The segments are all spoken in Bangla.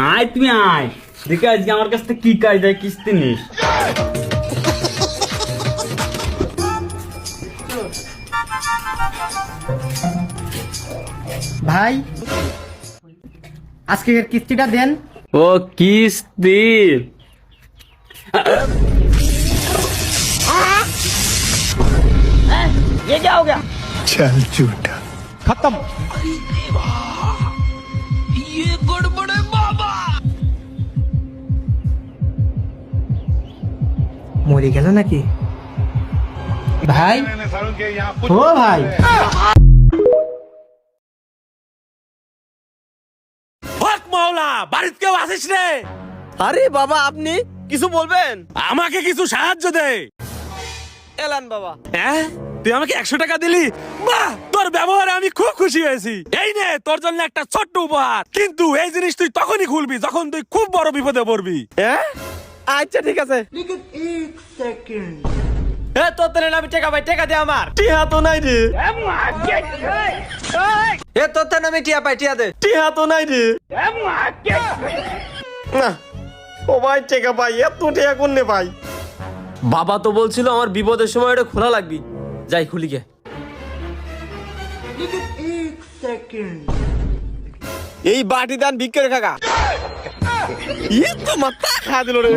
আয় তুমি আয়, দেখে আজকে আমার কাছ থেকে কি কাজ দেয় কিস্তি নিস। ভাই আজকে কিস্তিটা দেন। ও কিস্তি, ये क्या हो गया? चल झूठा খতম। মরে গেল নাকি ভাই? ও ভাই, মাওলা বাড়িতে কেউ আসিস রে? আরে বাবা, আপনি কিছু বলবেন? আমাকে কিছু সাহায্য দে। এলান বাবা। হ্যাঁ, তুই আমাকে 100 টাকা দিলি, বাহ, তোর ব্যবহারে আমি খুব খুশি হয়েছি। এই নে তোর জন্য একটা ছোট্ট উপহার, কিন্তু এই জিনিস তুই তখনই খুলবি যখন তুই খুব বড় বিপদে পড়বি। হ্যাঁ আচ্ছা ঠিক আছে। এ তোর তেলে আমি টাকা পাই, টাকা দে আমার। টিহা তো নাই রে। এ তোর তেলে আমি টিয়া পাই, টিয়া দে। টিহা তো নাই রে। না ও ভাই, টাকা পাই, এত টাকা কোনে পাই? বাবা তো বলছিল আমার বিপদের সময় এটা খোলা লাগবি। যাই খুলি গে। এই বাটি দান ভিক্ষে খাগা। ই তো মাথা খা দিল রে।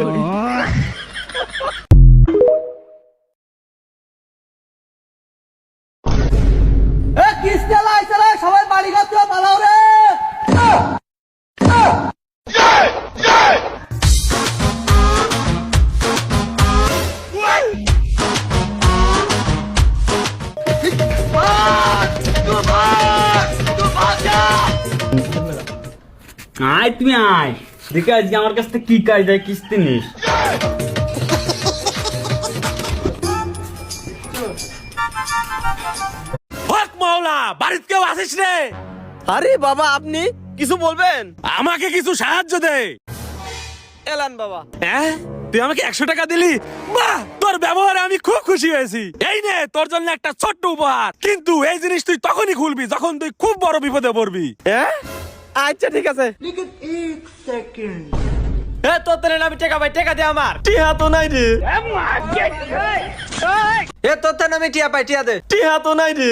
কিস্তি লাইছে রে, সবাই বাড়ি ঘর থেকে পালাও রে। আয় তুমি আয়, দেখে আজকে আমার কাছ থেকে কি কাজ দেয় কিস্তি নিস। হক মাওলা বাড়িতে কেউ আসিস রে? আরে বাবা, আপনি কিছু বলবেন? আমাকে কিছু সাহায্য দে। এলান বাবা। হ্যাঁ, তুই আমাকে 100 টাকা দিলি, বাহ, তোর ব্যবহারে আমি খুব খুশি হয়েছি। এই নে তোর জন্য একটা ছোট্ট উপহার, কিন্তু এই জিনিস তুই তখনই খুলবি যখন তুই খুব বড় বিপদে পড়বি। হ্যাঁ আচ্ছা ঠিক আছে। এ তোর তেলে আমি টাকা পাই, টাকা দে আমার। টিহা তো নাই রে। এ তোর তেলে আমি টিয়া পাই, টিয়া দে। টিহা তো নাই রে।